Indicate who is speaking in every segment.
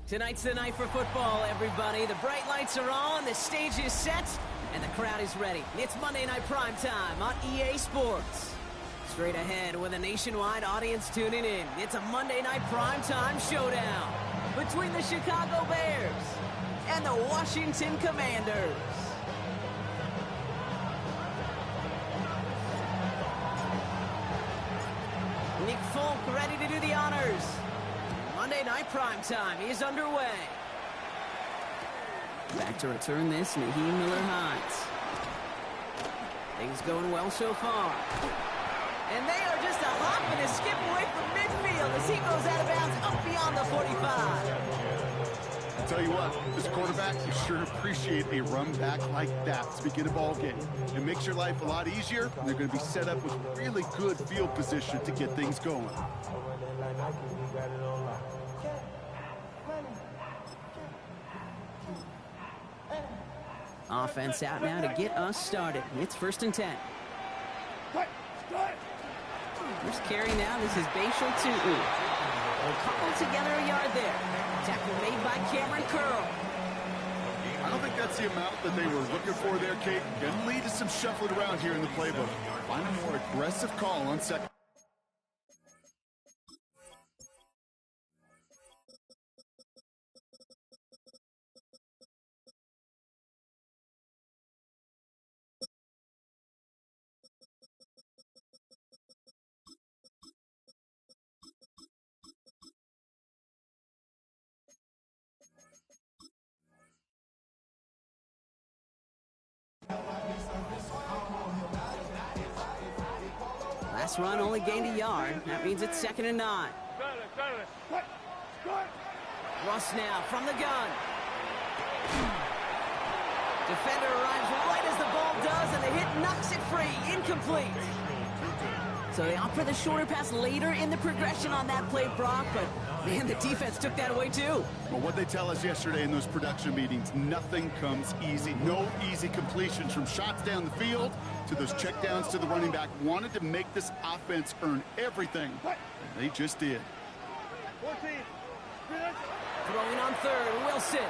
Speaker 1: Tonight's the night for football, everybody. The bright lights are on, the stage is set, and the crowd is ready. It's Monday Night Primetime on EA Sports. Straight ahead with a nationwide audience tuning in, it's a Monday Night Primetime showdown between the Chicago Bears and the Washington Commanders. Nick Folk ready to do the honors. Monday Night Primetime is underway. Back to return this, Naheem Miller-Hines. Things going well so far. And they are just a hop and a skip away from midfield as he goes out of bounds up beyond the 45.
Speaker 2: I'll tell you what, as a quarterback, you sure appreciate a run back like that to begin a ball game. It makes your life a lot easier, and they're going to be set up with really good field position to get things going.
Speaker 1: Offense out now to get us started. It's 1st and 10. First carry now. This is Bashal Tutu. Coupled together a yard there. Tackle made by Cameron Curl.
Speaker 2: I don't think that's the amount that they were looking for there, Kate. Going to lead to some shuffling around here in the playbook. Find a more aggressive call on second.
Speaker 1: Last run only gained a yard. That means it's 2nd and 9. Russ now from the gun. Defender arrives right as the ball does, and the hit knocks it free. Incomplete. So they opt for the shorter pass later in the progression on that play, Brock, but man, the defense took that away too.
Speaker 2: Well, what they tell us yesterday in those production meetings, nothing comes easy. No easy completions from shots down the field to those checkdowns to the running back. Wanted to make this offense earn everything, and they just did.
Speaker 1: Throwing on 3rd, Wilson.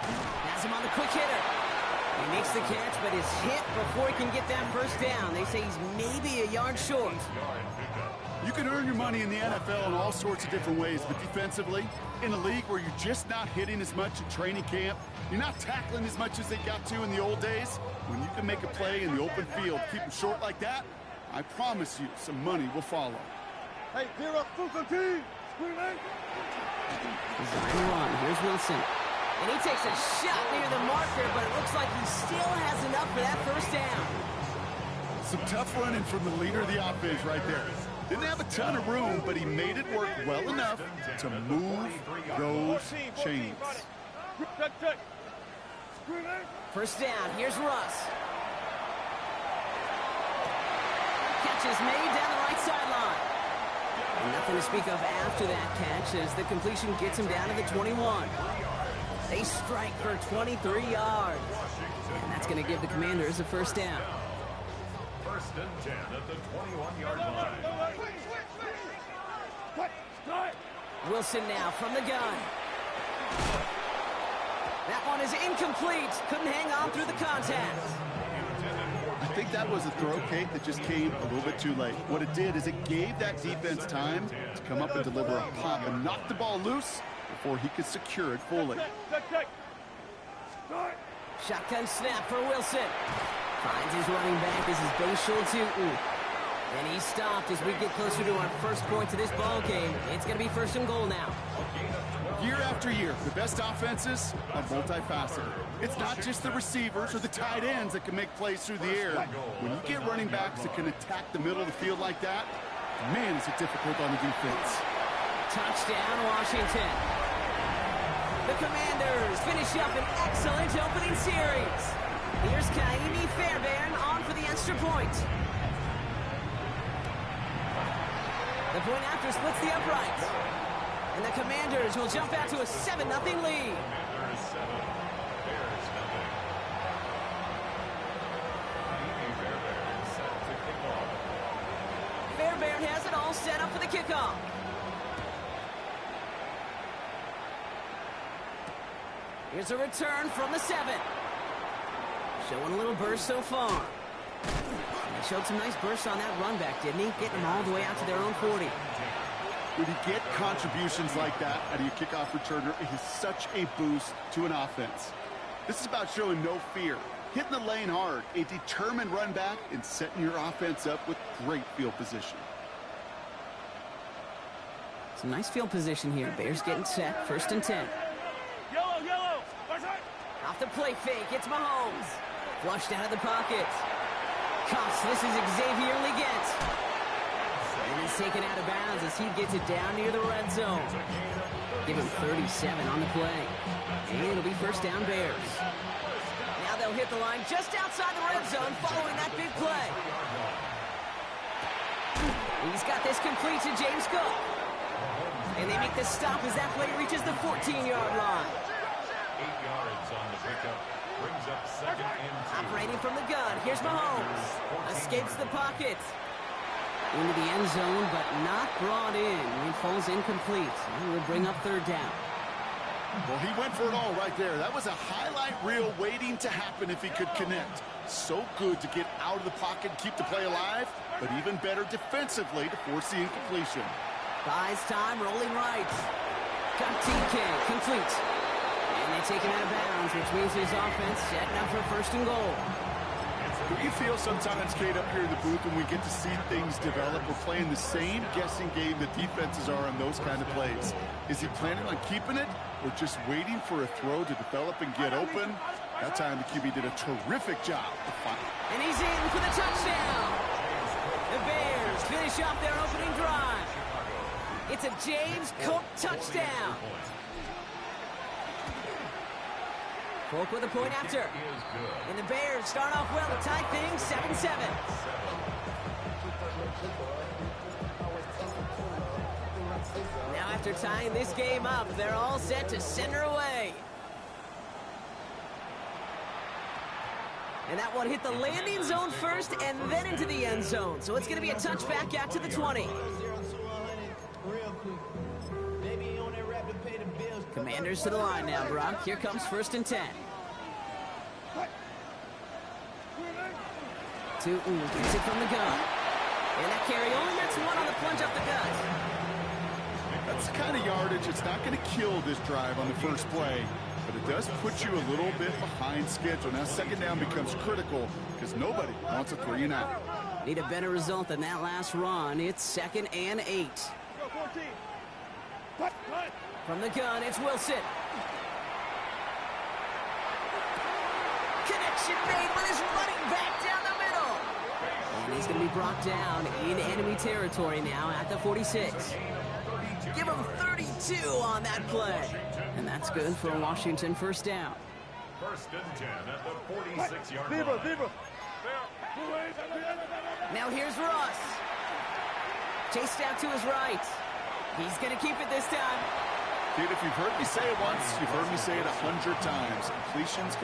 Speaker 1: Has him on the quick hitter. He makes the catch, but is hit before he can get that first down. They say he's maybe a yard short.
Speaker 2: You can earn your money in the NFL in all sorts of different ways, but defensively, in a league where you're just not hitting as much in training camp, you're not tackling as much as they got to in the old days, when you can make a play in the open field, keep them short like that, I promise you some money will follow.
Speaker 3: Hey, clear up, Fuka team! Screaming!
Speaker 1: Design run, here's Wilson. And he takes a shot near the marker, but it looks like he still has enough for that first down.
Speaker 2: Some tough running from the leader of the offense right there. Didn't have a ton of room, but he made it work well enough to move those chains.
Speaker 1: First down, here's Russ. Catch is made down the right sideline. And nothing to speak of after that catch as the completion gets him down to the 21. They strike for 23 yards. And that's going to give the Commanders a first down.
Speaker 4: 1st and 10 at the 21-yard line.
Speaker 1: Wilson now from the gun. That one is incomplete. Couldn't hang on through the contact.
Speaker 2: I think that was a throw, Kate, that just came a little bit too late. What it did is it gave that defense time to come up and deliver a pop and knock the ball loose before he could secure it fully.
Speaker 1: Shotgun snap for Wilson. Finds his running back. This is Bashal Tutu. And he's stopped as we get closer to our first point of this ball game. It's going to be 1st and goal now.
Speaker 2: Year after year, the best offenses are multifaceted. It's not just the receivers or the tight ends that can make plays through the air. When you get running backs that can attack the middle of the field like that, man, is it difficult on the defense.
Speaker 1: Touchdown, Washington. The Commanders finish up an excellent opening series. Here's Kaimi Fairbairn on for the extra point. The point after splits the uprights. And the Commanders will jump out to a 7-0 lead. Fairbairn has it all set up for the kickoff. Here's a return from the 7. Showing a little burst so far. He showed some nice bursts on that run back, didn't he? Getting them all the way out to their own 40.
Speaker 2: When you get contributions like that out of your kickoff returner, it is such a boost to an offense. This is about showing no fear, hitting the lane hard, a determined run back, and setting your offense up with great field position.
Speaker 1: Some nice field position here. Bears getting set. 1st and 10.
Speaker 3: Yellow.
Speaker 1: Off the play fake. It's Mahomes. Flushed out of the pocket. Cuffs. This is Xavier Legette. And he's taken out of bounds as he gets it down near the red zone. Give him 37 on the play. And it'll be 1st down Bears. Now they'll hit the line just outside the red zone following that big play. He's got this complete to James Cook. And they make the stop as that play reaches the 14-yard line.
Speaker 4: 8 yards on the pickup. Brings up 2nd and 2.
Speaker 1: Operating from the gun. Here's Mahomes. Escapes the pocket. Into the end zone, but not brought in. It falls incomplete. And will bring up 3rd down.
Speaker 2: Well, he went for it all right there. That was a highlight reel waiting to happen if he could connect. So good to get out of the pocket and keep the play alive, but even better defensively to force the incompletion.
Speaker 1: Buys time, rolling right. Got TK, complete. And they take him out of bounds, which means his offense setting up for 1st and goal.
Speaker 2: Do you feel sometimes, Kate, up here in the booth when we get to see things develop, we're playing the same guessing game that defenses are on those kind of plays? Is he planning on keeping it or just waiting for a throw to develop and get open? That time the QB did a terrific job.
Speaker 1: And he's in for the touchdown. The Bears finish off their opening drive. It's a James Cook touchdown. Cook with a point after. And the Bears start off well to tie things 7-7. Now after tying this game up, they're all set to send her away. And that one hit the landing zone first and then into the end zone. So it's going to be a touchback out to the 20. Commanders to the line now, Brock. Here comes 1st and 10. Tootin gets it from the gun. And that carry only gets 1 on the plunge up the gut.
Speaker 2: That's the kind of yardage that's not going to kill this drive on the first play, but it does put you a little bit behind schedule. Now 2nd down becomes critical because nobody wants a 3 and out.
Speaker 1: Need a better result than that last run. It's 2nd and 8. From the gun, it's Wilson. Connection made with his running back down the middle. And he's going to be brought down in enemy territory now at the 46. Give him 32 on that play. And that's good for a Washington 1st down.
Speaker 4: 1st and 10 at the 46-yard line.
Speaker 1: Now here's Russ. Chased out to his right. He's going to keep it this time.
Speaker 2: Dude, if you've heard me say it once, you've heard me say it 100 times. Completions.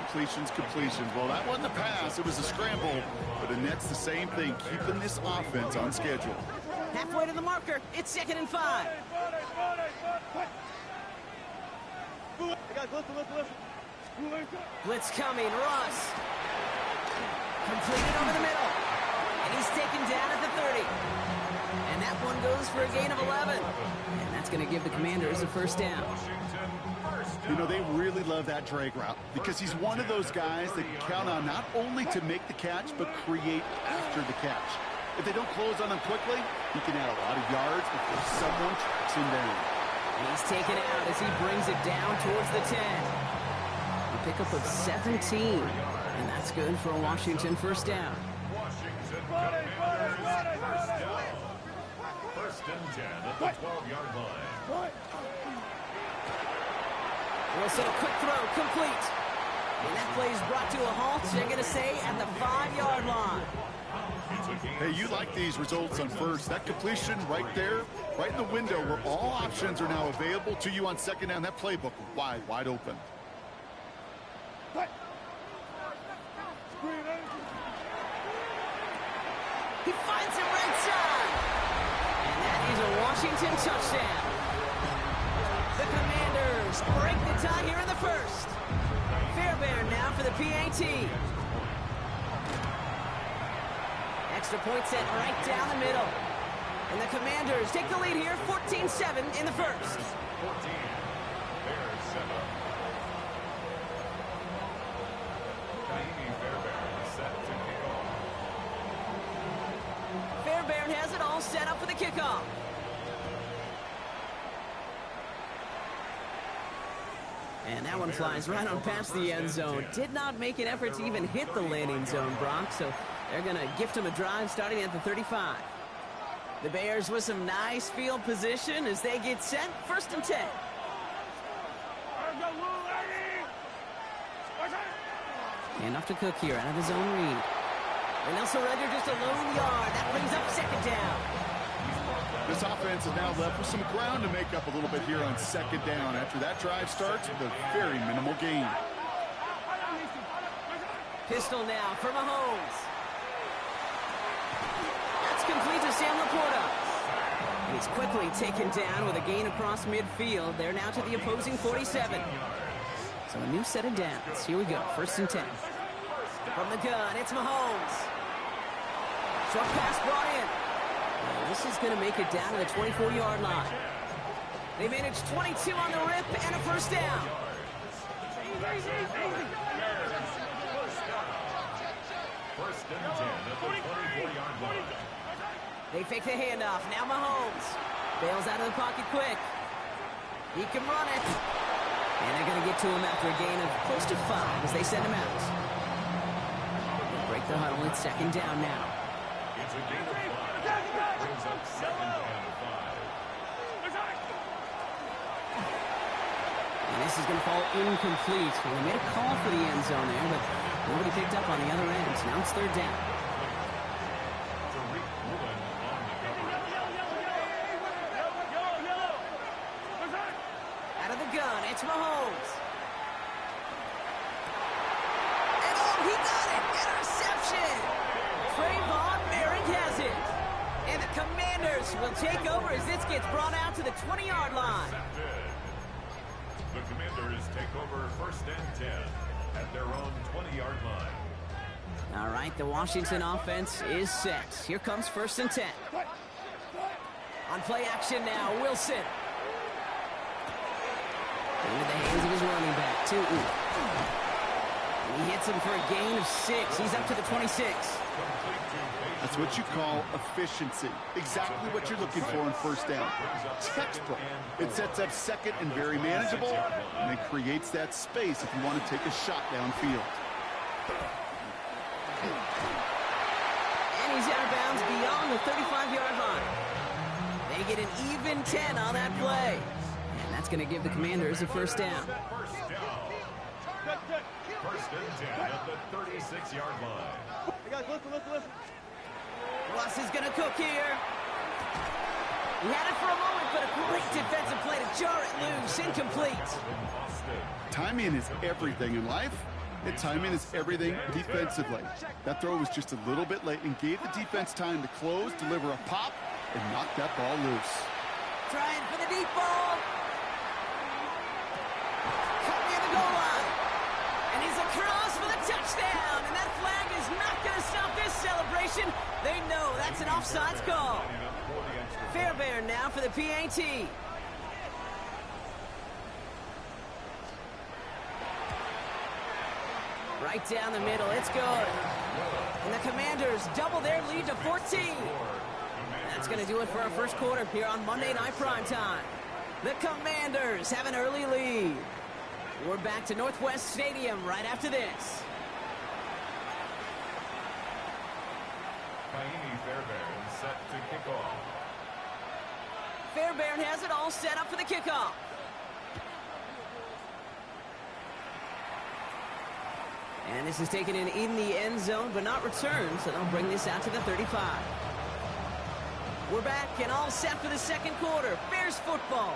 Speaker 2: Well, that wasn't a pass. It was a scramble. But Annette's the same thing, keeping this offense on schedule.
Speaker 1: Halfway to the marker. It's 2nd and 5. Blitz coming. Russ. Completed over the middle. And he's taken down at the 30. And that one goes for a gain of 11. And that's going to give the Commanders a 1st down.
Speaker 2: You know, they really love that drag route because he's one of those guys that you count on not only to make the catch, but create after the catch. If they don't close on him quickly, he can add a lot of yards before someone tracks him down.
Speaker 1: He's taken out as he brings it down towards the 10. A pickup of 17. And that's good for a Washington 1st down.
Speaker 4: Washington Commanders 1st down. 1st and 10 at the 12-yard line.
Speaker 1: Wilson, a quick throw, complete. And that play is brought to a halt, they're going to say, at the 5-yard line.
Speaker 2: Hey, you like these results on 1st. That completion right there, right in the window where all options are now available to you on 2nd down. That playbook wide open.
Speaker 1: He finds him right side. And that is a Washington touchdown. The Commanders break the tie here in the 1st. Fairbairn now for the PAT. Extra point set right down the middle. And the Commanders take the lead here, 14-7 in the first.
Speaker 4: 14. Bears 7. Kaimi Fairbairn set to kick off.
Speaker 1: Fairbairn has it all set up for the kickoff. And that one flies right on past the end zone. Did not make an effort to even hit the landing zone, Brock, so they're going to gift him a drive starting at the 35. The Bears with some nice field position as they get set, 1st and 10. And off to Cook here out of his own read. And Nelson Redger just a lone yard. That brings up 2nd down.
Speaker 2: This offense is now left with some ground to make up a little bit here on 2nd down after that drive starts with a very minimal gain.
Speaker 1: Pistol now for Mahomes. That's complete to Sam Laporta. And he's quickly taken down with a gain across midfield. They're now to the opposing 47. So a new set of downs. Here we go, 1st and 10. From the gun, it's Mahomes. Short pass brought in. And this is going to make it down to the 24-yard line. They managed 22 on the rip and a 1st down.
Speaker 4: First and 10 at the 24-yard line.
Speaker 1: They fake the handoff. Now Mahomes bails out of the pocket quick. He can run it. And they're going to get to him after a gain of close to 5 as they send him out. They break the huddle. It's 2nd down now.
Speaker 4: It's a gain of 5. Brings up 2nd and 5.
Speaker 1: And this is going to fall incomplete. Well, they made a call for the end zone there, but nobody picked up on the other end. So now it's 3rd down.
Speaker 4: Tariq Woolen on the cover.
Speaker 1: Out of the gun, it's Mahomes. And oh, he got it! Interception! Trayvon Merrick has it. And the Commanders will take over as this gets brought out to the 20-yard line.
Speaker 4: The Commanders take over 1st and 10 at their own 20-yard line.
Speaker 1: All right, the Washington offense is set. Here comes 1st and 10. On play action now, Wilson. Into the hands of his running back, Tootin. He hits him for a gain of 6. He's up to the 26.
Speaker 2: That's what you call efficiency. Exactly what you're looking for in 1st down. Textbook. It sets up 2nd and very manageable, and it creates that space if you want to take a shot downfield.
Speaker 1: And he's out of bounds beyond the 35-yard line. They get an even 10 on that play. And that's going to give the Commanders a 1st down.
Speaker 4: 1st and 10 at the 36-yard line.
Speaker 3: Hey guys, listen.
Speaker 1: Russ is going to cook here. He had it for a moment, but a great defensive play to jar it loose. Incomplete.
Speaker 2: Timing is everything in life, and timing is everything defensively. That throw was just a little bit late and gave the defense time to close, deliver a pop, and knock that ball loose.
Speaker 1: Trying for the deep ball. Cut near the goal line. And he's across for the touchdown. And that flag is not going to stop this celebration. They know that's an offsides call. Fairbairn now for the PAT. Right down the middle, it's good. And the Commanders double their lead to 14. That's going to do it for our first quarter here on Monday Night Primetime. The Commanders have an early lead. We're back to Northwest Stadium right after this.
Speaker 4: Kaimi Fairbairn set to kick off.
Speaker 1: Fairbairn has it all set up for the kickoff. And this is taken in the end zone, but not returned, so they'll bring this out to the 35. We're back and all set for the second quarter. Bears football.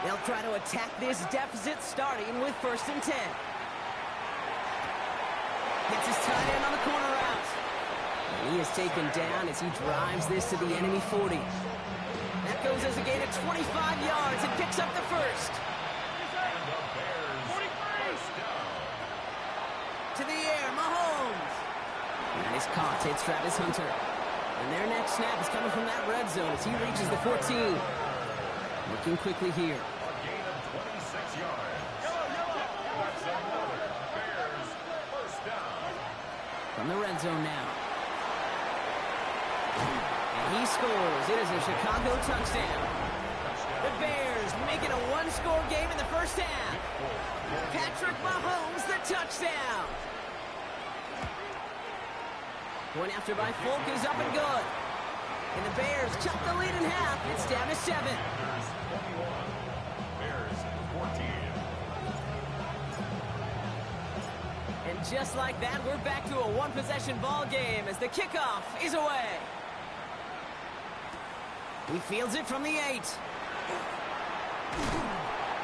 Speaker 1: They'll try to attack this deficit starting with 1st and 10. Gets his tight end on the corner route. And he is taken down as he drives this to the enemy 40. That goes as a gain of 25 yards and picks up the first. Takes Travis Hunter. And their next snap is coming from that red zone as he reaches the 14. Looking quickly here.
Speaker 4: A gain of 26 yards. That's another Bears first down.
Speaker 1: From the red zone now. And he scores. It is a Chicago touchdown. The Bears make it a one-score game in the first half. Patrick Mahomes, the touchdown. Point after by Folk is up and good. And the Bears chop the lead in half. It's down to 7.
Speaker 4: Bears 21. Bears 14.
Speaker 1: And just like that, we're back to a one-possession ball game as the kickoff is away. He fields it from the 8.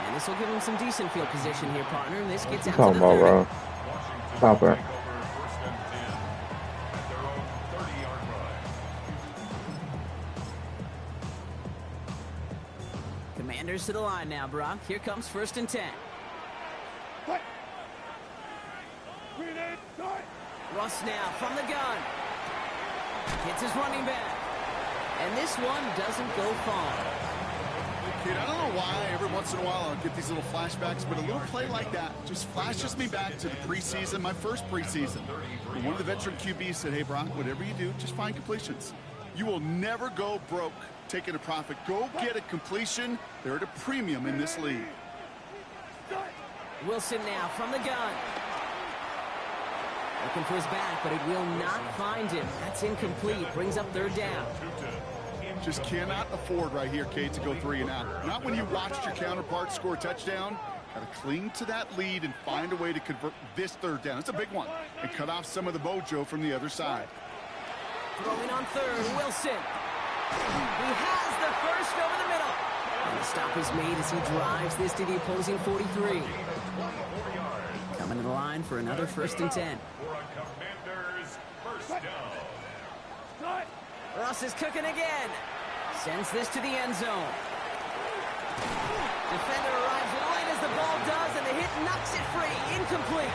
Speaker 1: And this will give him some decent field position here, partner. And this gets out to the 30.
Speaker 5: Bro. Stop it.
Speaker 4: First and 10 at their own 30-yard line.
Speaker 1: Commanders to the line now, Brock. Here comes 1st and 10. Russ now from the gun. Hits his running back. And this one doesn't go far.
Speaker 2: Kid, I don't know why every once in a while I'll get these little flashbacks, but a little play like that just flashes me back to the preseason, my first preseason. And one of the veteran QBs said, hey, Brock, whatever you do, just find completions. You will never go broke taking a profit. Go get a completion. They're at a premium in this league.
Speaker 1: Wilson now from the gun. Looking for his back, but it will not find him. That's incomplete. Brings up 3rd down.
Speaker 2: Just cannot afford right here, Kate, to go 3 and out. Not when you watched your counterpart score a touchdown. Got to cling to that lead and find a way to convert this 3rd down. It's a big one. And cut off some of the mojo from the other side.
Speaker 1: Throwing on 3rd, Wilson. He has the first over the middle. And the stop is made as he drives this to the opposing 43. Coming to the line for another 1st and 10.
Speaker 4: For a Commanders first down.
Speaker 1: Russ is cooking again. Sends this to the end zone. Defender arrives right as the ball does, and the hit knocks it free. Incomplete.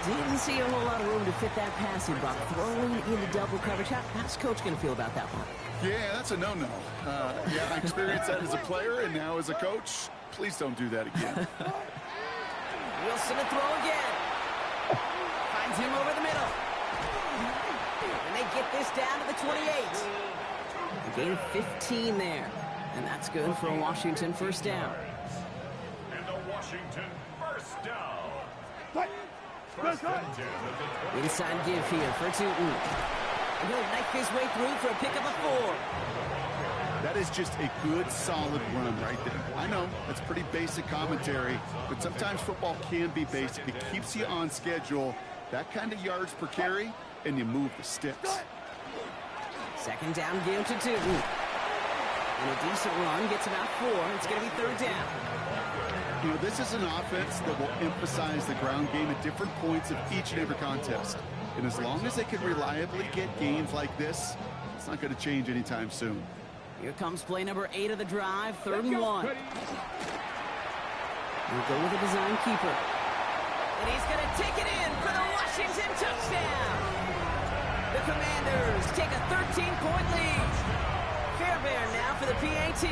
Speaker 1: Didn't see a whole lot of room to fit that pass in, Brock. Throwing into double coverage. How's Coach going to feel about that one?
Speaker 2: Yeah, that's a no-no. Yeah, I experienced that as a player, and now as a coach, please don't do that again.
Speaker 1: Wilson to throw again. Finds him over the middle. And they get this down to the 28. A gain of 15 there. And that's good for a Washington first down.
Speaker 4: And a Washington first down. First and 10 at the 20.
Speaker 1: Inside give here for Tootin. And he'll knife his way through for a pickup of 4.
Speaker 2: That is just a good, solid run right there. I know, that's pretty basic commentary, but sometimes football can be basic. It keeps you on schedule. That kind of yards per carry, and you move the sticks.
Speaker 1: 2nd down give to Tootin. And a decent run gets about 4. It's going to be 3rd down.
Speaker 2: You know, this is an offense that will emphasize the ground game at different points of each and every contest. And as long as they can reliably get gains like this, it's not going to change anytime soon.
Speaker 1: Here comes play number 8 of the drive, 3rd and 1. We'll go with a design keeper. And he's going to take it in for the Washington touchdown. The Commanders take a 13-point lead. Fairbairn now for the PAT.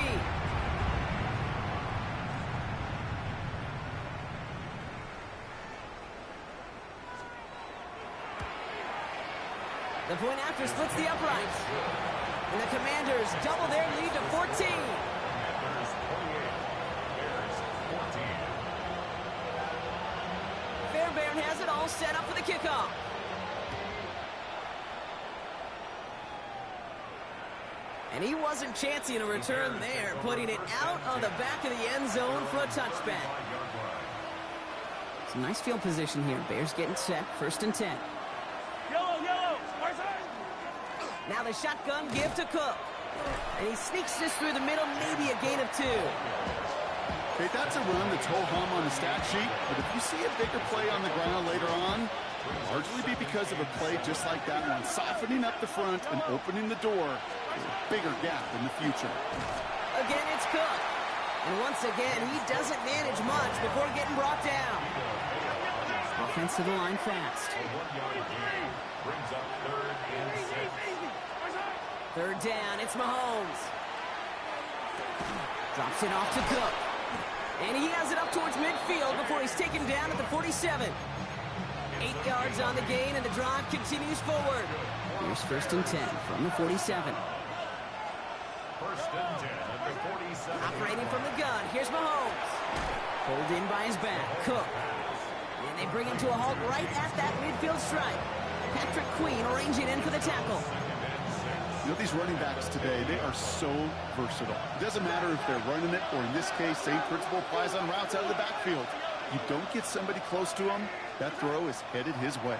Speaker 1: The point after splits the uprights. And the Commanders double their lead to 14.
Speaker 4: Commanders 28. Bears 14.
Speaker 1: Fairbairn has it all set up for the kickoff. And he wasn't chancing a return there, putting it out on the back of the end zone for a touchback. Some nice field position here. Bears getting set, 1st and 10. Now the shotgun give to Cook. And he sneaks this through the middle, maybe a gain of 2.
Speaker 2: Okay, that's a run that's ho-hum on the stat sheet, but if you see a bigger play on the ground later on, it'll largely be because of a play just like that one, softening up the front and opening the door for a bigger gap in the future.
Speaker 1: Again, it's Cook. And once again, he doesn't manage much before getting brought down. Offensive line fast.
Speaker 4: A 1-yard gain brings up 3rd and 6.
Speaker 1: Third down, it's Mahomes. Drops it off to Cook. And he has it up towards midfield before he's taken down at the 47. 8 yards on the gain, and the drive continues forward. Here's 1st and 10 from the 47.
Speaker 4: 1st and 10 at the 47.
Speaker 1: Operating from the gun, here's Mahomes. Pulled in by his back, Cook. And they bring him to a halt right at that midfield stripe. Patrick Queen arranging in for the tackle.
Speaker 2: You know, these running backs today, they are so versatile. It doesn't matter if they're running it, or in this case, same principle applies on routes out of the backfield. You don't get somebody close to him, that throw is headed his way.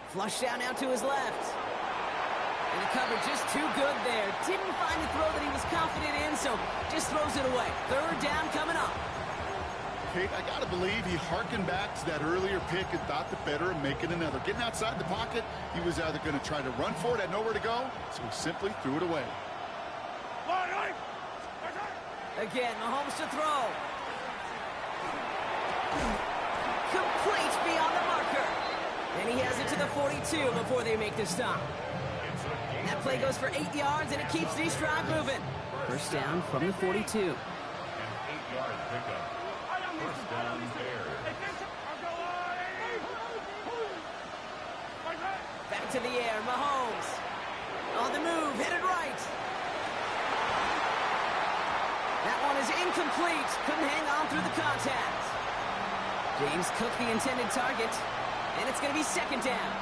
Speaker 1: Flushed out now to his left. And the cover just too good there. Didn't find the throw that he was confident in, so just throws it away. 3rd down coming up.
Speaker 2: Kate, I got to believe he hearkened back to that earlier pick and thought the better of making another. Getting outside the pocket, he was either going to try to run for it, had nowhere to go, so he simply threw it away.
Speaker 1: Again, Mahomes to throw. Complete beyond the marker. And he has it to the 42 before they make the stop. And that play goes for 8 yards, and it keeps these drive moving. 1st down from the 42.
Speaker 4: An 8-yard pickup. 1st down, Bears.
Speaker 1: Back to the air, Mahomes. On the move, headed right. That one is incomplete. Couldn't hang on through the contact. James Cook the intended target. And it's going to be 2nd down.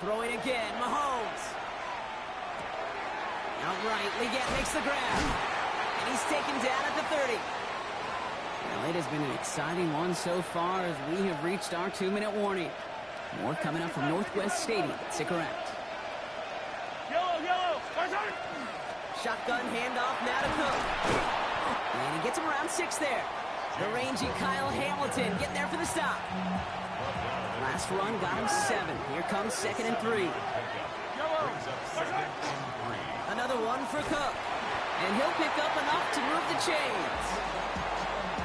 Speaker 1: Throwing again, Mahomes. Outright, Leggett makes the grab. And he's taken down at the 30. Well, it has been an exciting one so far as we have reached our 2-minute warning. More coming up from Northwest Stadium. Stick around. Shotgun handoff now to Cook. And he gets him around 6 there. The rangy Kyle Hamilton getting there for the stop. Last run got him 7. Here comes 2nd and 3. Another one for Cook. And he'll pick up enough to move the chains.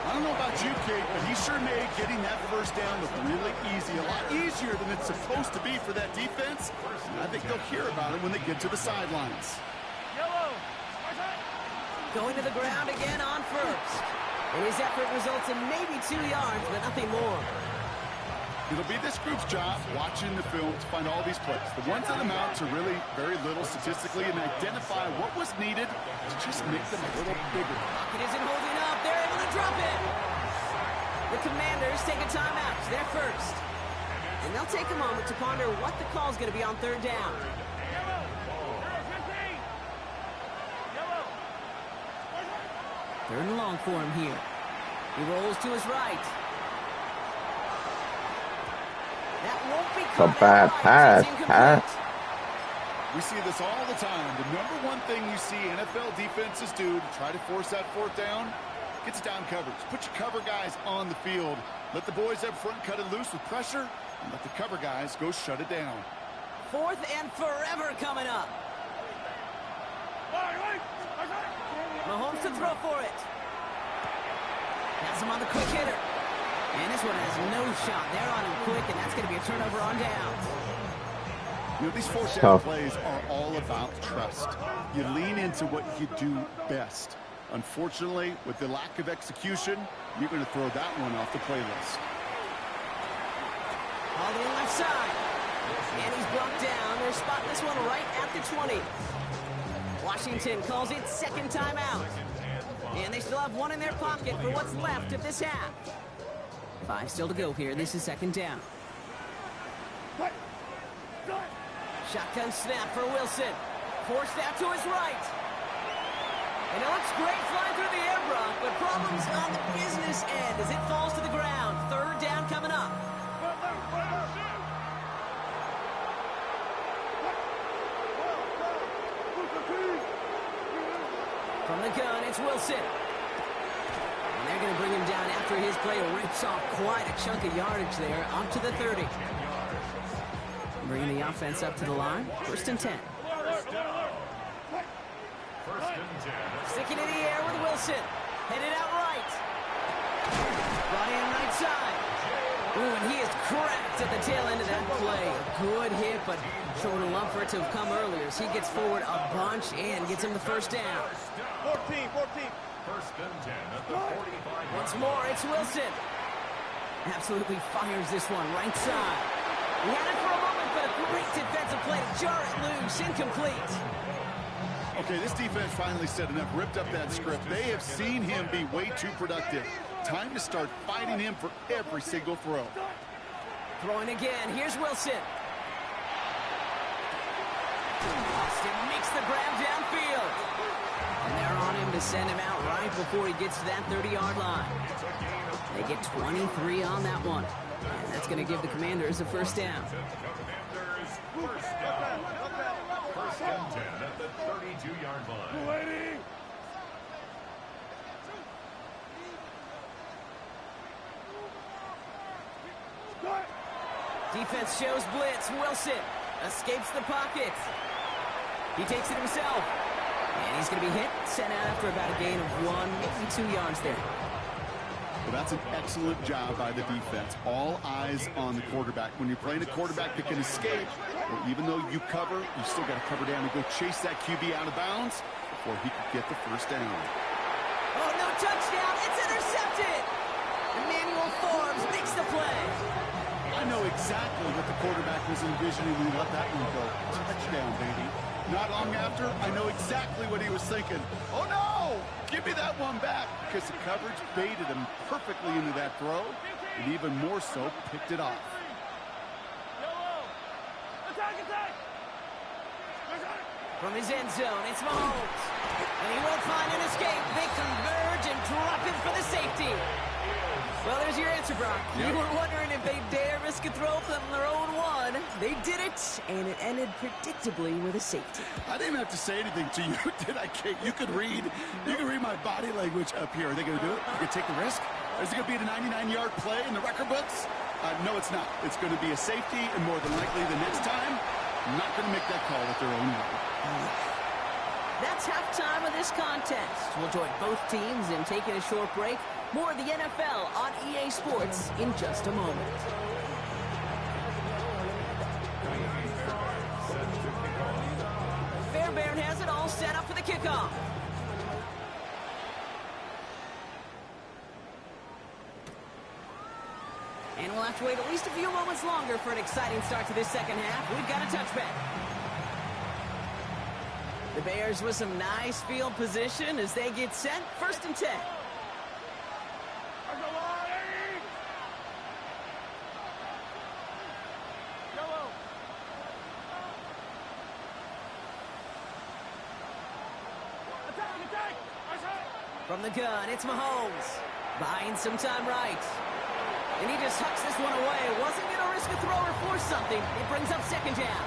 Speaker 2: I don't know about you, Kate, but he sure made getting that 1st down look really easy. A lot easier than it's supposed to be for that defense. And I think they'll hear about it when they get to the sidelines.
Speaker 1: Going to the ground again on 1st. And his effort results in maybe 2 yards, but nothing more.
Speaker 2: It'll be this group's job watching the film to find all these plays. The ones that amount to really very little statistically, and identify what was needed to just make them a little bigger.
Speaker 1: Pocket isn't holding up. They're able to drop it. The Commanders take a timeout. They're first. And they'll take a moment to ponder what the call is going to be on 3rd down. Third and long for him here. He rolls to his right. That won't be
Speaker 5: It's a bad pass.
Speaker 2: We see this all the time. The number one thing you see NFL defenses do to try to force that 4th down, gets down coverage. Put your cover guys on the field. Let the boys up front cut it loose with pressure, and let the cover guys go shut it down.
Speaker 1: 4th and forever coming up. Mahomes to throw for it. Has him on the quick hitter. And this one has no shot. They're on him quick, and that's going to be a turnover on downs.
Speaker 2: You know, these 4th down plays are all about trust. You lean into what you do best. Unfortunately, with the lack of execution, you're going to throw that one off the playlist.
Speaker 1: All the way left side. And he's brought down. They're spotting this one right at the 20. Washington calls it 2nd timeout. And they still have 1 in their pocket for what's left of this half. 5 still to go here. This is 2nd down. Shotgun snap for Wilson. Forced out to his right. And it looks great flying through the air, Brock, but problems on the business end as it falls to the ground. 3rd down coming up. From the gun, it's Wilson. And they're going to bring him down after his play rips off quite a chunk of yardage there, up to the 30. Bringing the offense up to the line. 1st and 10. Sticking in the air with Wilson. Headed out right. Brought in right side. Ooh, and he is cracked at the tail end of that play. A good hit, but showing a lump for it to have come earlier as he gets forward a bunch and gets him the 1st down.
Speaker 3: 14.
Speaker 4: 1st and 10 at the 45.
Speaker 1: Once more, it's Wilson. Absolutely fires this one right side. He had it for a moment, but a great defensive play to jar it loose. Incomplete.
Speaker 2: Okay, this defense finally said enough, ripped up that script. They have seen him be way too productive. Time to start fighting him for every single throw.
Speaker 1: Throwing again. Here's Wilson. Austin makes the grab downfield. And they're on him to send him out right before he gets to that 30-yard line. They get 23 on that one. And that's going to give the Commanders a 1st down.
Speaker 4: Commanders 1st down. 1st and 10 at the 32-yard line.
Speaker 1: Defense shows blitz. Wilson escapes the pocket. He takes it himself. And he's going to be hit, sent out after about a gain of 1, maybe 2 yards there.
Speaker 2: Well, that's an excellent job by the defense. All eyes on the quarterback. When you're playing a quarterback that can escape, well, even though you cover, you still got to cover down and go chase that QB out of bounds before he could get the 1st down.
Speaker 1: Oh, no touchdown. It's intercepted. Emmanuel Forbes makes the play.
Speaker 2: I know exactly what the quarterback was envisioning when he let that one go. Touchdown, baby. Not long after, I know exactly what he was thinking. Oh, no! Give me that one back, because the coverage baited him perfectly into that throw, and even more so, picked it off.
Speaker 1: From his end zone, it's Mahomes. And he will find an escape. They converge and drop him for the safety. Well, there's your answer, Brock.
Speaker 2: Yep.
Speaker 1: You were wondering if they dare risk a throw from their own one. They did it, and it ended predictably with a safety.
Speaker 2: I didn't have to say anything to you, did I, Kate? You could read my body language up here. Are they going to do it? You going to take the risk? Is it going to be a 99-yard play in the record books? No, it's not. It's going to be a safety, and more than likely the next time, not going to make that call at their own way.
Speaker 1: That's halftime of this contest. We'll join both teams in taking a short break. More of the NFL on EA Sports in just a moment. Fairbairn has it all set up for the kickoff. And we'll have to wait at least a few moments longer for an exciting start to this 2nd half. We've got a touchback. The Bears with some nice field position as they get set. 1st and 10. From the gun, it's Mahomes. Buying some time right. And he just hucks this one away. Wasn't going to risk a throw or force something. It brings up 2nd down.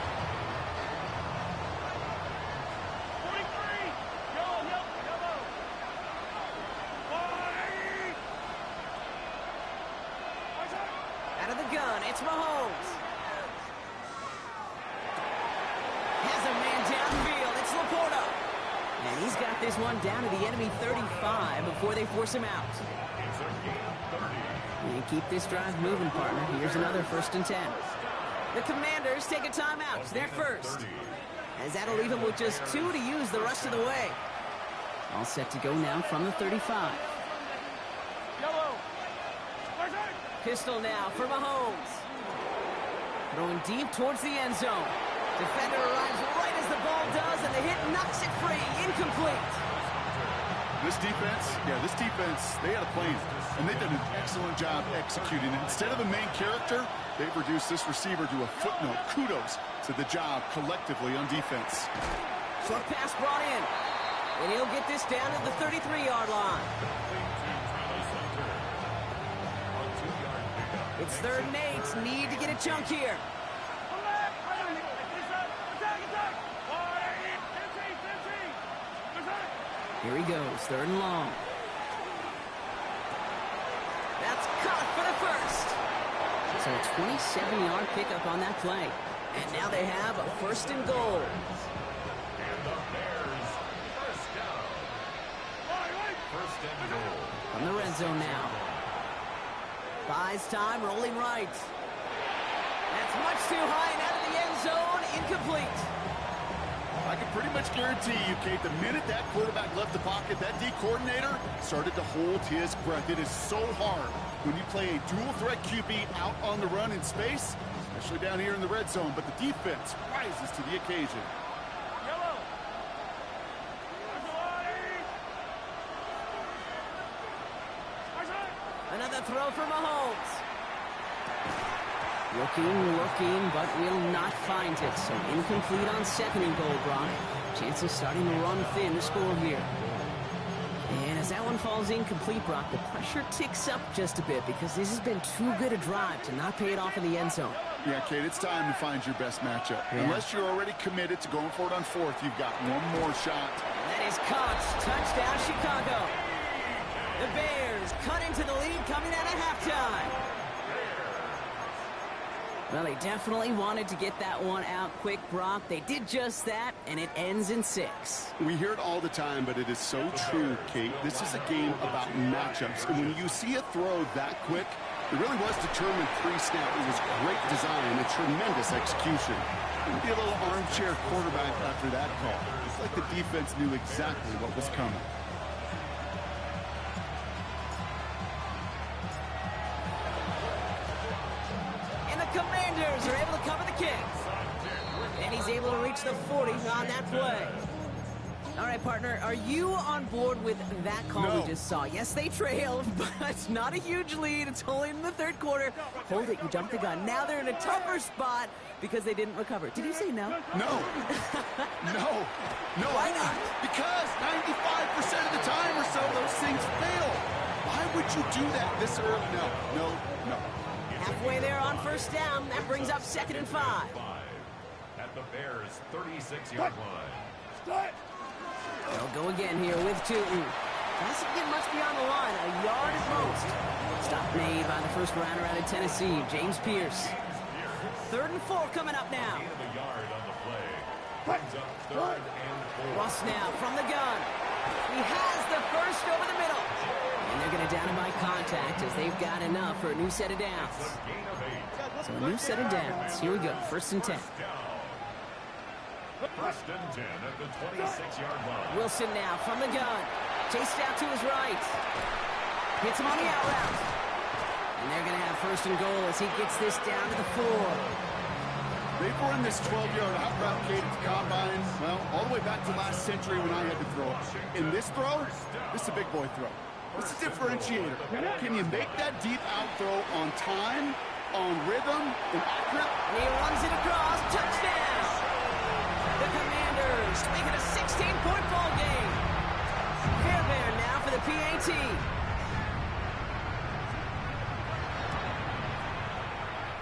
Speaker 1: Out of the gun, it's Mahomes. Has a man downfield. It's Laporta. And he's got this one down to the enemy 35 before they force him out. And keep this drive moving, partner. Here's another 1st and 10. The Commanders take a timeout. They're first. As that'll leave them with just 2 to use the rest of the way. All set to go now from the 35. Pistol now for Mahomes. Throwing deep towards the end zone. Defender arrives right as the ball does, and the hit knocks it free. Incomplete.
Speaker 2: This defense, they had a plan, and they did an excellent job executing it. Instead of a main character, they've reduced this receiver to a footnote. Kudos to the job collectively on defense.
Speaker 1: Short pass brought in, and he'll get this down to the 33-yard line. It's 3rd and 8. Need to get a chunk here. Here he goes, 3rd and long. So a 27-yard pickup on that play. And now they have a 1st and goal.
Speaker 4: And the Bears first down. First and goal.
Speaker 1: From the red zone now. Buys time, rolling right. That's much too high and out of the end zone. Incomplete.
Speaker 2: I can pretty much guarantee you, Kate, the minute that quarterback left the pocket, that D coordinator started to hold his breath. It is so hard when you play a dual-threat QB out on the run in space, especially down here in the red zone, but the defense rises to the occasion.
Speaker 1: Another throw for Mahomes. Looking, but will not find it. So incomplete on 2nd and goal, Brock. Chances starting to run thin to score here. And as that one falls incomplete, Brock, the pressure ticks up just a bit because this has been too good a drive to not pay it off in the end zone.
Speaker 2: Yeah, Kate, it's time to find your best matchup.
Speaker 1: Yeah.
Speaker 2: Unless you're already committed to going for it on 4th, you've got one more shot.
Speaker 1: That is caught. Touchdown, Chicago. The Bears cut into the lead coming out of halftime. Well, they definitely wanted to get that one out quick, Brock. They did just that, and it ends in 6.
Speaker 2: We hear it all the time, but it is so true, Kate. This is a game about matchups. And when you see a throw that quick, it really was determined pre-snap. It was great design and tremendous execution. Maybe a little armchair quarterback after that call. It's like the defense knew exactly what was coming.
Speaker 1: Commanders are able to cover the kick. And he's able to reach the 40 on that play. All right, partner, are you on board with that call
Speaker 2: No.
Speaker 1: we just saw? Yes, they trailed, but it's not a huge lead. It's only in the 3rd quarter. Hold it, you jumped the gun. Now they're in a tougher spot because they didn't recover. Did you say no?
Speaker 2: No. No.
Speaker 1: Why not?
Speaker 2: Because 95% of the time or so, those things fail. Why would you do that this early? No.
Speaker 1: Halfway there on 1st down. That brings up 2nd and 5.
Speaker 4: At the Bears' 36-yard line.
Speaker 1: They'll go again here with Tootin. Doesn't get much beyond the line, a yard at most. Stop made by the 1st rounder out of Tennessee, James Pierce. 3rd and 4 coming up now.
Speaker 4: Gain of a yard on the play. Brings up 3rd and 4.
Speaker 1: Russ now from the gun. He has the 1st over the middle. And they're going to down him by contact as they've got enough for a new set of downs.
Speaker 4: Gain of 8.
Speaker 1: So a new set of downs. Here we go, 1st and 10.
Speaker 4: First and 10 at the 26-yard line.
Speaker 1: Wilson now from the gun. Chased out to his right. Hits him on the out route. And they're going to have 1st and goal as he gets this down to the 4.
Speaker 2: They've run this 12-yard out route, Kate, at the combine, well, all the way back to last century when I had to throw it. In this throw, this is a big boy throw. This is a differentiator. Can you make that deep out throw on time, on rhythm, and accurate?
Speaker 1: And he runs it across. Touchdown! The Commanders make it a 16-point ball game. Fairbairn now for the PAT.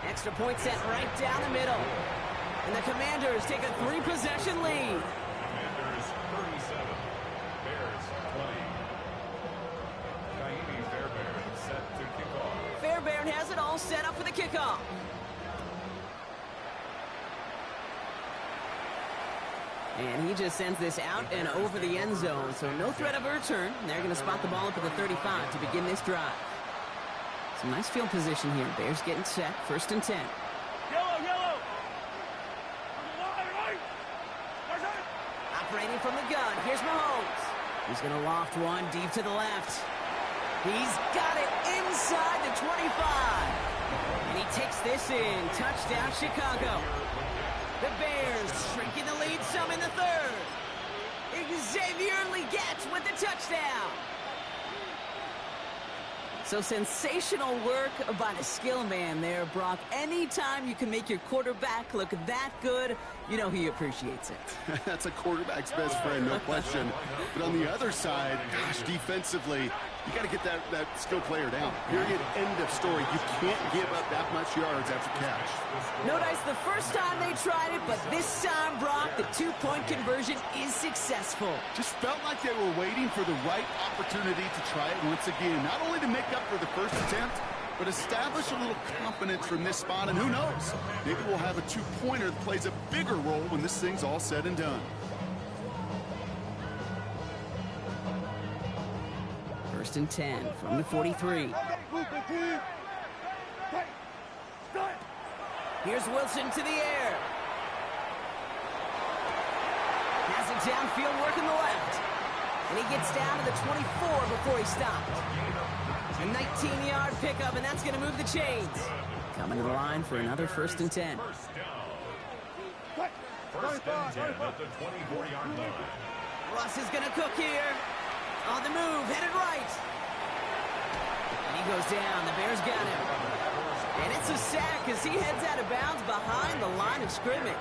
Speaker 1: Extra point set right down the middle. And the Commanders take a 3-possession lead.
Speaker 4: Commanders 37, Bears 20. Kaimi Fairbairn set to kick off.
Speaker 1: Fairbairn has it all set up for the kickoff. And he just sends this out and over the end zone, so no threat of a return. They're going to spot the ball up at the 35 to begin this drive. Some nice field position here. Bears getting set, 1st and 10.
Speaker 3: Yellow!
Speaker 1: Operating from the gun, here's Mahomes. He's going to loft one deep to the left. He's got it inside the 25. And he takes this in. Touchdown, Chicago. The Bears shrinking the lead some in the 3rd. Xavier Legette with the touchdown. So sensational work by the skill man there, Brock. Anytime you can make your quarterback look that good, you know he appreciates it.
Speaker 2: That's a quarterback's best friend, no question. But on the other side, gosh, defensively, you got to get that skill player down. Period. End of story. You can't give up that much yards after catch.
Speaker 1: No dice the first time they tried it, but this time, Brock, the 2-point conversion is successful.
Speaker 2: Just felt like they were waiting for the right opportunity to try it once again. Not only to make up for the first attempt, but establish a little confidence from this spot, and who knows? Maybe we'll have a two-pointer that plays a bigger role when this thing's all said and done.
Speaker 1: First and 10 from the 43. Here's Wilson to the air. Has it downfield, working the left. And he gets down to the 24 before he stopped. A 19-yard pickup, and that's going to move the chains. Coming to the line for another first and 10.
Speaker 4: First and 10 at the 24-yard line.
Speaker 1: Russ is going to cook here. On the move, headed right. And he goes down. The Bears got him. And it's a sack as he heads out of bounds behind the line of scrimmage.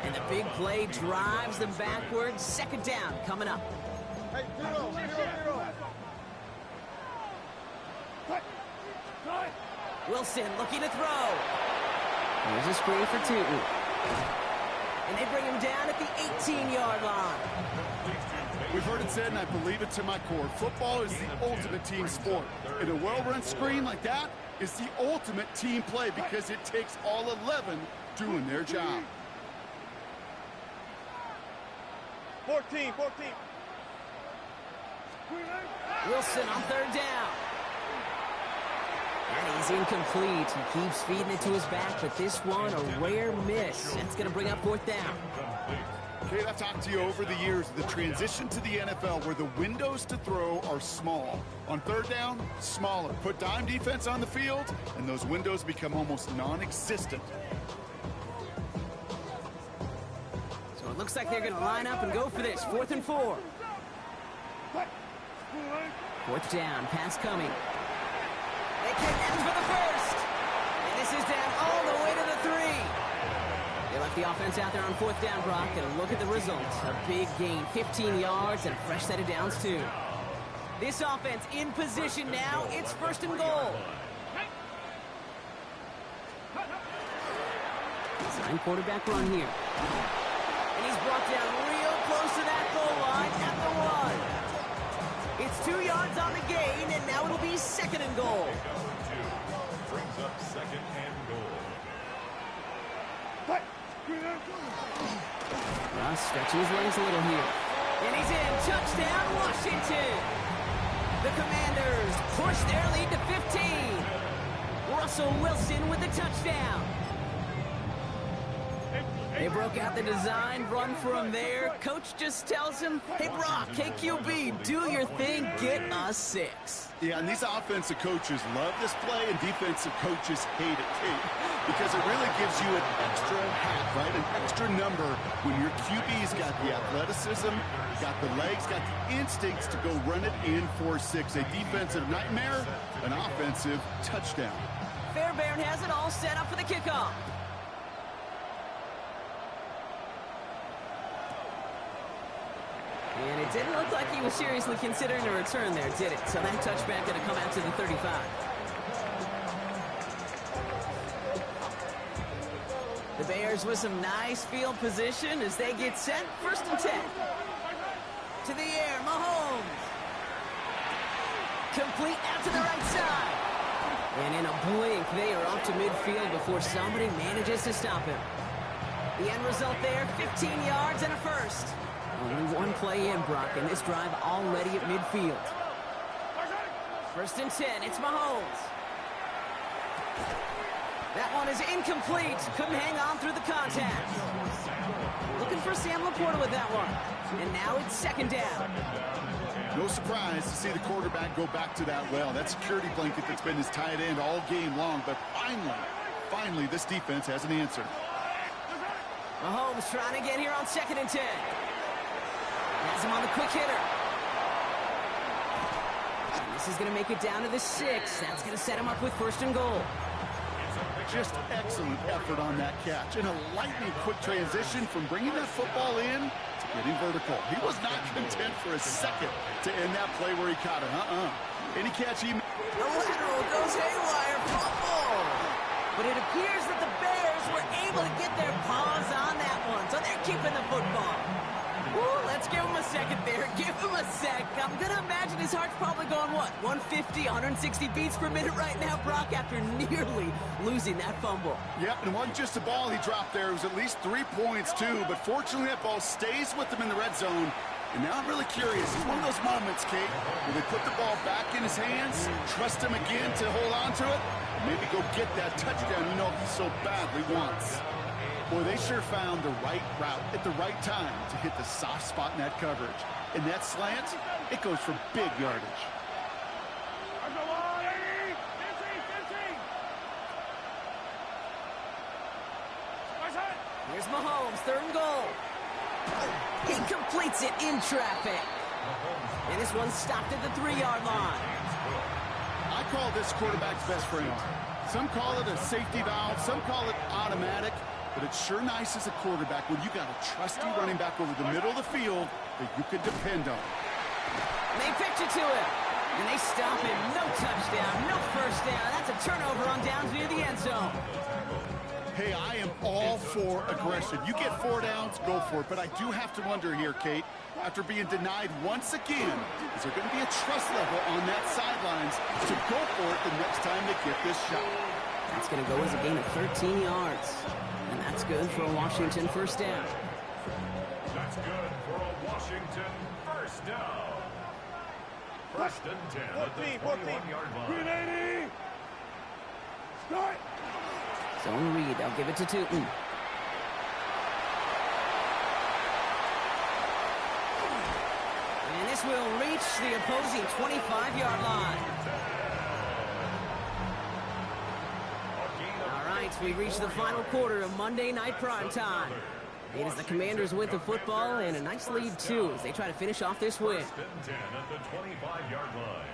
Speaker 1: And the big play drives them backwards. Second down coming up.
Speaker 3: Hey, zero.
Speaker 1: Wilson looking to throw. Here's a screen for Tootin. And they bring him down at the 18-yard line.
Speaker 2: We've heard it said, and I believe it to my core, football is the ultimate team sport. And a well-run screen like that is the ultimate team play because it takes all 11 doing their job.
Speaker 3: 14.
Speaker 1: Wilson on third down. And he's incomplete. He keeps feeding it to his back, but this one a rare miss. That's going to bring up fourth down.
Speaker 2: Okay, I've talked to you over the years, the transition to the NFL where the windows to throw are small. On third down, smaller. Put dime defense on the field, and those windows become almost non-existent.
Speaker 1: So it looks like they're going to line up and go for this. 4th and 4. Fourth down, pass coming. They connect for the first. And this is down all the way to the 3. They left the offense out there on 4th down, Brock, and look at the result. A big gain, 15 yards, and a fresh set of downs, too. This offense in position now. It's 1st and goal. Design quarterback run here. And he's brought down real close to that goal line at the 1. It's 2 yards on the gain, and now it'll be 2nd and goal.
Speaker 4: Brings up 2nd and goal.
Speaker 1: Russ stretching his legs a little here. And he's in. Touchdown, Washington. The Commanders push their lead to 15. Russell Wilson with the touchdown. They broke out the design run from there. Coach just tells him, hey, Brock, KQB, do your thing, get us 6.
Speaker 2: Yeah, and these offensive coaches love this play, and defensive coaches hate it, too, because it really gives you an extra hat, right, an extra number when your QB's got the athleticism, got the legs, got the instincts to go run it in for 6. A defensive nightmare, an offensive touchdown.
Speaker 1: Fairbairn has it all set up for the kickoff. And it didn't look like he was seriously considering a return there, did it? So that touchback going to come out to the 35. The Bears with some nice field position as they get set. 1st and 10. To the air, Mahomes. Complete out to the right side. And in a blink, they are up to midfield before somebody manages to stop him. The end result there, 15 yards and a first. Only one play in, Brock, and this drive already at midfield. 1st and 10, it's Mahomes. That one is incomplete. Couldn't hang on through the contact. Looking for Sam Laporta with that one. And now it's 2nd down.
Speaker 2: No surprise to see the quarterback go back to that well. That security blanket that's been his tight end all game long, but finally, this defense has an answer.
Speaker 1: Mahomes trying to get here on 2nd and 10. Has him on the quick hitter. And this is going to make it down to the 6. That's going to set him up with 1st and goal.
Speaker 2: Just excellent effort on that catch. And a lightning quick transition from bringing that football in to getting vertical. He was not content for a second to end that play where he caught it. Any catch he...
Speaker 1: The lateral goes haywire. Fumble. But it appears that the Bears were able to get their paws on that one. So they're keeping the football. Ooh, let's give him a second there. Give him a sec. I'm going to imagine his His heart's probably going, what, 150, 160 beats per minute right now, Brock, after nearly losing that fumble.
Speaker 2: Yep, and it wasn't just a ball he dropped there. It was at least 3 points, too. But fortunately, that ball stays with him in the red zone. And now I'm really curious. It's one of those moments, Kate, where they put the ball back in his hands, trust him again to hold on to it, and maybe go get that touchdown he so badly wants. Boy, they sure found the right route at the right time to hit the soft spot in that coverage. And that slant, it goes for big yardage.
Speaker 1: Here's Mahomes, 3rd and goal. He completes it in traffic. And this one's stopped at the 3-yard line.
Speaker 2: I call this quarterback's best friend. Some call it a safety valve, some call it automatic, but it's sure nice as a quarterback when you got a trusty running back over the middle of the field that you can depend on.
Speaker 1: And they pitch it to him. And they stop him. No touchdown, no first down. That's a turnover on downs near the end zone.
Speaker 2: Hey, I am all for aggression. You get 4 downs, go for it. But I do have to wonder here, Kate, after being denied once again, is there going to be a trust level on that sidelines to go for it the next time they get this shot?
Speaker 1: That's going to go as a gain of 13 yards. And that's good for a Washington first down.
Speaker 4: That's good for a Washington first down. First and 10 at the 21-yard line.
Speaker 3: Start.
Speaker 1: Zone read. They'll give it to Tootin. And this will reach the opposing 25-yard line. All right, we reach the final quarter of Monday Night Primetime. It is the Commanders with the football and a nice lead, too, as they try to finish off this win.
Speaker 4: First and 10 at the 25-yard line.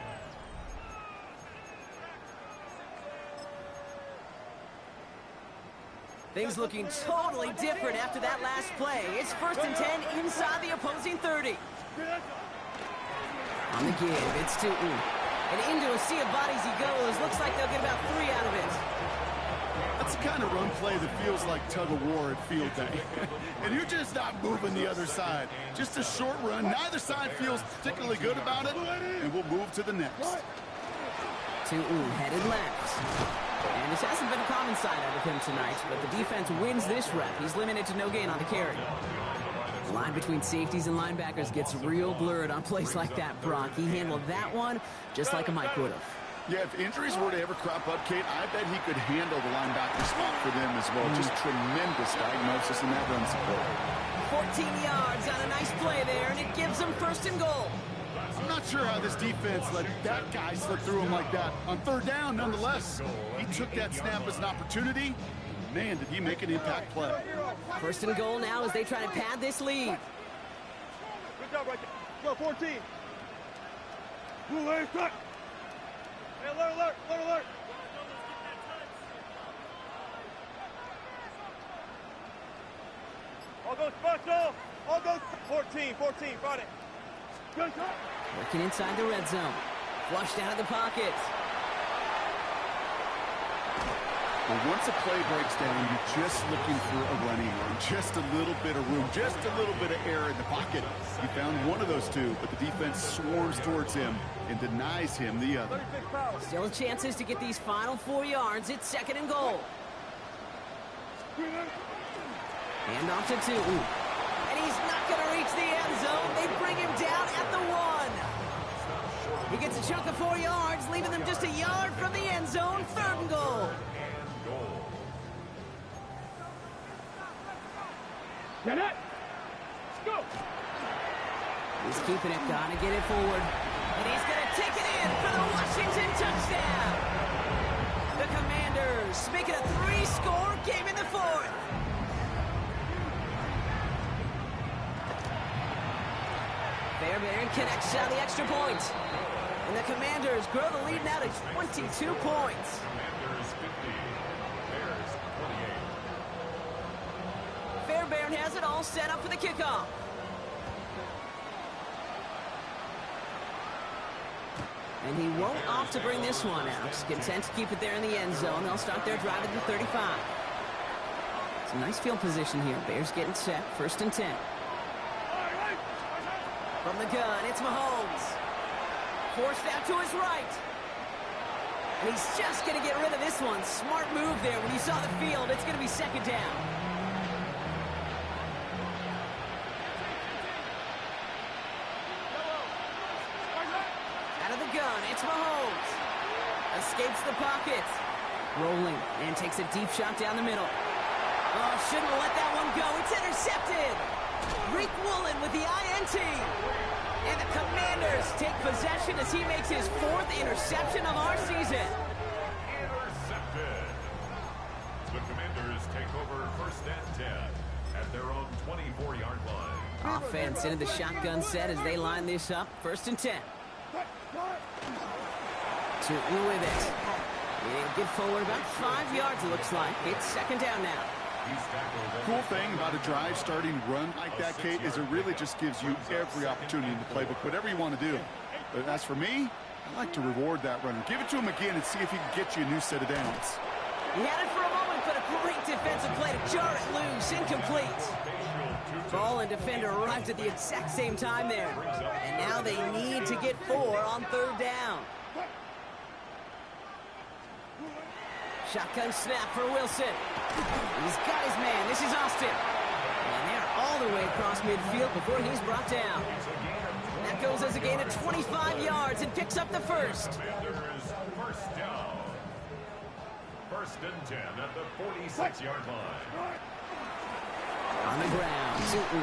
Speaker 1: Things looking totally different after that last play. It's 1st and 10 inside the opposing 30. On the give, it's Tootin. And into a sea of bodies he goes. Looks like they'll get about 3 out of it.
Speaker 2: That's the kind of run play that feels like tug-of-war at field day. And you're just not moving the other side. Just a short run. Neither side feels particularly good about it. And we'll move to the next.
Speaker 1: Tootin headed left. And this hasn't been a common side out of him tonight, but the defense wins this rep. He's limited to no gain on the carry. The line between safeties and linebackers gets real blurred on plays like that, Brock. He handled that one just like a Mike would have.
Speaker 2: Yeah, if injuries were to ever crop up, Kate, I bet he could handle the linebacker spot for them as well. Just tremendous diagnosis in that run support.
Speaker 1: 14 yards on a nice play there, and it gives them 1st and goal.
Speaker 2: I'm not sure how this defense let that guy slip through him like that. On 3rd down, nonetheless, he took that snap as an opportunity. Man, did he make an impact play.
Speaker 1: 1st and goal now as they try to pad this lead.
Speaker 3: Good job right there. Go, 14. Blue line, cut. Hey, alert. All go special. All go 14, Friday. Good shot.
Speaker 1: Working inside the red zone. Flushed out of the pocket.
Speaker 2: Well, once a play breaks down, you're just looking for a running room. Just a little bit of room. Just a little bit of air in the pocket. He found one of those 2, but the defense swarms towards him and denies him the other.
Speaker 1: Still chances to get these final 4 yards. It's 2nd and goal. Hand off to Tootin. And he's not going to reach the end zone. They bring him down at the 1. He gets a chunk of 4 yards, leaving them just a yard from the end zone. 3rd and goal.
Speaker 3: Get it. Let's go.
Speaker 1: He's keeping it. Gotta get it forward. And he's going to take it in for the Washington touchdown. The Commanders make it a 3-score game in the 4th. Fairbairn connects out the extra point. And the Commanders grow the lead now to 22 points.
Speaker 4: Commanders 50, Bears 28.
Speaker 1: Fairbairn has it all set up for the kickoff. And he won't opt to bring this one out. Content to keep it there in the end zone. They'll start their drive at the 35. It's a nice field position here. Bears getting set. 1st and 10. From the gun, it's Mahomes. Forced out to his right. And he's just going to get rid of this one. Smart move there. When you saw the field, it's going to be second down. Out of the gun, it's Mahomes. Escapes the pocket. Rolling and takes a deep shot down the middle. Oh, shouldn't have let that one go. It's intercepted. Rick Woolen with the INT. And the Commanders take possession as he makes his 4th interception of our season.
Speaker 4: Intercepted. The Commanders take over 1st and 10 at their own 24-yard line.
Speaker 1: Offense into the shotgun set as they line this up. 1st and 10. Tootin with it. He'll get forward about 5 yards, it looks like. It's second down now.
Speaker 2: Cool thing about a drive starting run like that, Kate, is it really just gives you every opportunity in the playbook, whatever you want to do. But as for me, I like to reward that runner. Give it to him again and see if he can get you a new set of downs.
Speaker 1: He had it for a moment, but a great defensive play to jar it loose. Incomplete. Ball and defender arrived at the exact same time there. And now they need to get 4 on 3rd down. Shotgun snap for Wilson. He's got his man. This is Austin. And they're all the way across midfield before he's brought down. That goes as a gain of 25 yards and picks up the first.
Speaker 4: First down. 1st and 10 at the 46-yard line.
Speaker 1: On the ground, Tootin.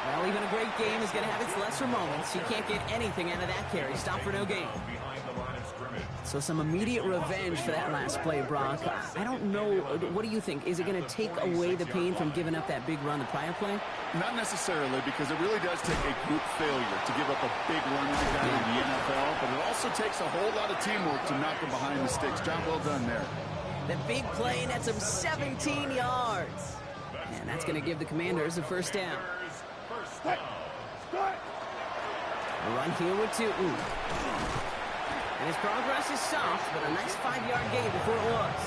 Speaker 1: Well, even a great game is going to have its lesser moments. You can't get anything out of that carry. Stop for no gain. So some immediate revenge for that last play, Brock. I don't know. What do you think? Is it going to take away the pain from giving up that big run the prior play?
Speaker 2: Not necessarily, because it really does take a group failure to give up a big run like that in the NFL, but it also takes a whole lot of teamwork to knock them behind the sticks. Job well done there.
Speaker 1: The big play nets him 17 yards. And that's going to give the Commanders a 1st down. A run here with Tootin. And his progress is soft, but a nice 5-yard gain before it was.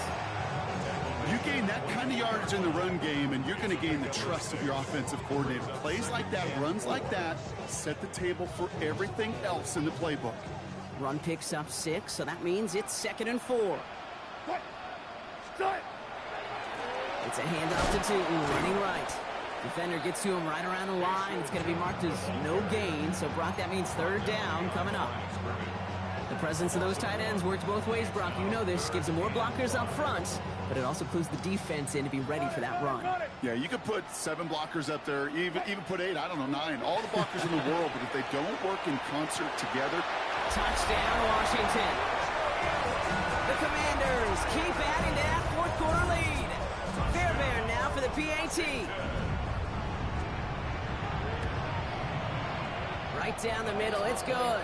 Speaker 2: You gain that kind of yardage in the run game, and you're going to gain the trust of your offensive coordinator. Plays like that, runs like that, set the table for everything else in the playbook.
Speaker 1: Run picks up 6, so that means it's 2nd and 4. It's a handoff to Tootin, running right. Defender gets to him right around the line. It's going to be marked as no gain, so Brock, that means 3rd down coming up. The presence of those tight ends works both ways, Brock. You know this. Gives them more blockers up front, but it also clues the defense in to be ready for that run.
Speaker 2: Yeah, you could put 7 blockers up there, even put 8, I don't know, 9. All the blockers in the world, but if they don't work in concert together.
Speaker 1: Touchdown, Washington. The Commanders keep adding to that 4th quarter lead. Fairbairn now for the PAT. Right down the middle, it's good.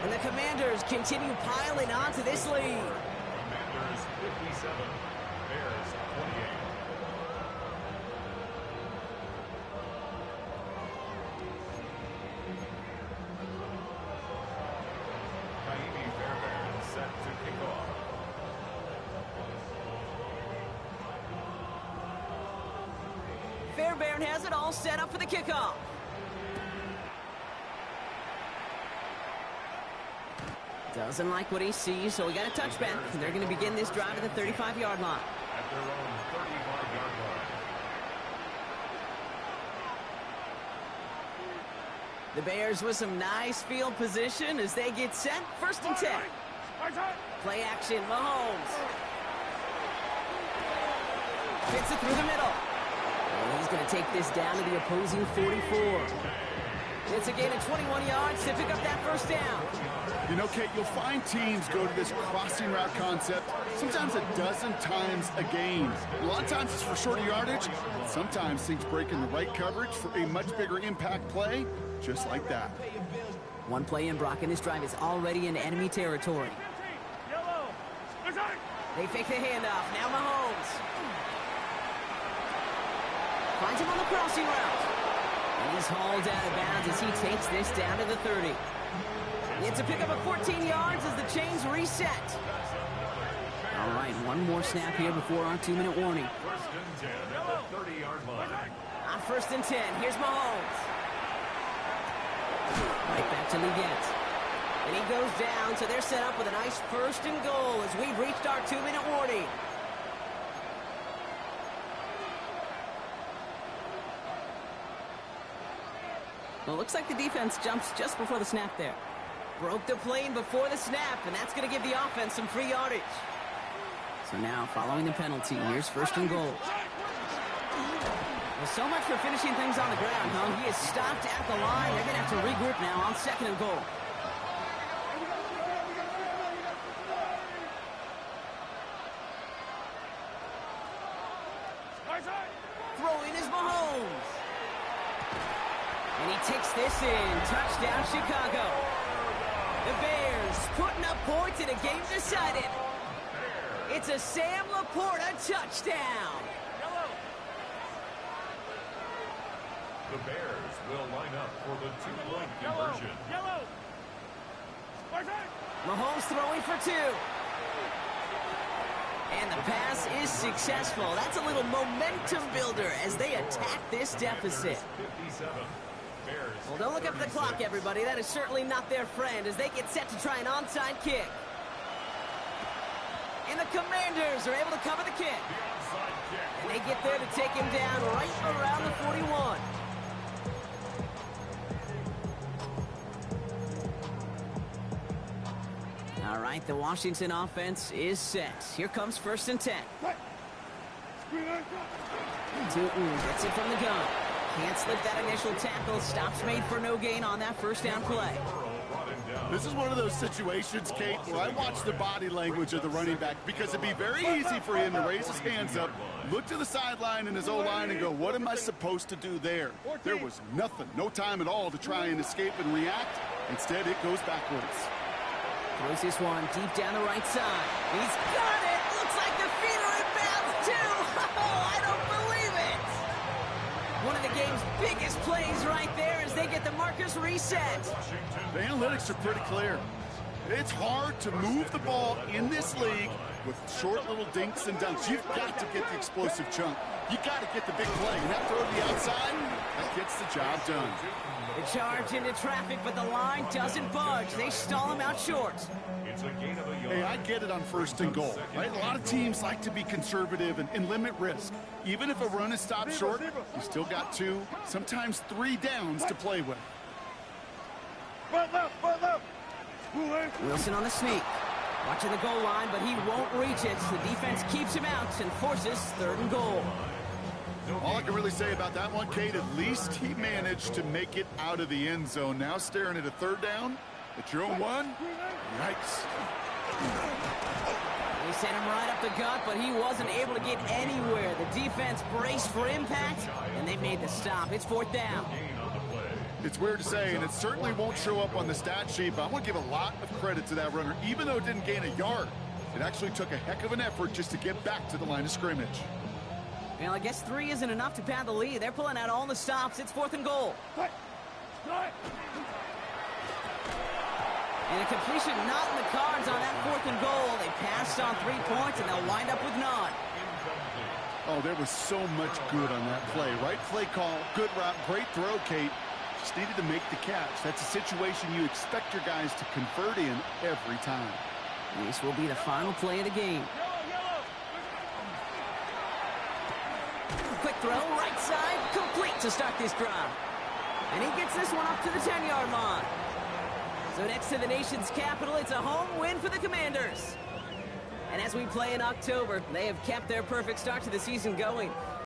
Speaker 1: And the Commanders continue piling on to this lead.
Speaker 4: Commanders 57, Bears 28. Kaimi Fairbairn set to kick off.
Speaker 1: Fairbairn has it all set up for the kickoff. Doesn't like what he sees, so we got a touchback. They're going to begin this drive at the 35-yard line.
Speaker 4: At their own 35-yard line.
Speaker 1: The Bears with some nice field position as they get set. 1st and 10. Play action, Mahomes. Fits it through the middle. And he's going to take this down to the opposing 44. It's a gain of 21 yards to pick up that 1st down.
Speaker 2: You know, Kate, you'll find teams go to this crossing route concept sometimes a dozen times a game. A lot of times it's for shorter yardage. Sometimes things break in the right coverage for a much bigger impact play, just like that.
Speaker 1: One play in, Brock, and this drive is already in enemy territory. They fake the handoff. Now Mahomes. Finds him on the crossing route. And he's hauled out of bounds as he takes this down to the 30. It's a pickup of 14 yards as the chains reset. All right, one more snap here before our 2-minute warning.
Speaker 4: 1st and 10 at the 30-yard line.
Speaker 1: On 1st and 10, here's Mahomes. Right back to Leggett. And he goes down, so they're set up with a nice 1st and goal as we've reached our 2-minute warning. Well, it looks like the defense jumps just before the snap there. Broke the plane before the snap, and that's going to give the offense some free yardage. So now, following the penalty, here's 1st and goal. Well, so much for finishing things on the ground, huh? He is stopped at the line. They're going to have to regroup now on 2nd and goal. Throwing is Mahomes. And he takes this in. Touchdown, Chicago. The Bears putting up points in a game decided. It's a Sam Laporta touchdown.
Speaker 4: The Bears will line up for the 2-point conversion.
Speaker 1: Mahomes throwing for 2. And the pass is successful. That's a little momentum builder as they attack this deficit. Well, don't look up at the clock, everybody. That is certainly not their friend as they get set to try an onside kick. And the Commanders are able to cover the kick. And they get there to take him down right around the 41. All right, the Washington offense is set. Here comes 1st and 10. Tootin gets it from the gun. Can't slip that initial tackle. Stops made for no gain on that 1st down play.
Speaker 2: This is one of those situations, Kate, where I watch the body language of the running back because it'd be very easy for him to raise his hands up, look to the sideline in his O-line and go, what am I supposed to do there? There was nothing, no time at all to try and escape and react. Instead, it goes backwards.
Speaker 1: Throws this one deep down the right side. He's got it! Looks like the feet are in bounds, too! Oh, I don't believe it! One of the game's biggest plays right there as they get the markers reset.
Speaker 2: The analytics are pretty clear. It's hard to move the ball in this league with short little dinks and dunks. You've got to get the explosive chunk. You got to get the big play. And that throw to the outside, that gets the job done.
Speaker 1: The charge into traffic, but the line doesn't budge. They stall him out short.
Speaker 2: Hey, I get it on 1st and goal, right? A lot of teams like to be conservative and limit risk. Even if a run is stopped short, you still got 2, sometimes 3 downs to play with.
Speaker 1: Wilson on the sneak. Watching the goal line, but he won't reach it. The defense keeps him out and forces 3rd and goal.
Speaker 2: All I can really say about that one, Kate, at least he managed to make it out of the end zone. Now staring at a 3rd down at your own 1. Yikes.
Speaker 1: They sent him right up the gut, but he wasn't able to get anywhere. The defense braced for impact, and they made the stop. It's 4th down.
Speaker 2: It's weird to say, and it certainly won't show up on the stat sheet, but I want to give a lot of credit to that runner. Even though it didn't gain a yard, it actually took a heck of an effort just to get back to the line of scrimmage.
Speaker 1: Well, I guess 3 isn't enough to pad the lead. They're pulling out all the stops. It's 4th and goal. And a completion not in the cards on that 4th and goal. They passed on 3 points, and they'll wind up with none.
Speaker 2: Oh, there was so much good on that play. Right play call, good route, great throw, Kate. Just needed to make the catch. That's a situation you expect your guys to convert in every time.
Speaker 1: This will be the final play of the game. Quick throw, right side, complete to start this drive. And he gets this one up to the 10-yard line. So next to the nation's capital, it's a home win for the Commanders. And as we play in October, they have kept their perfect start to the season going.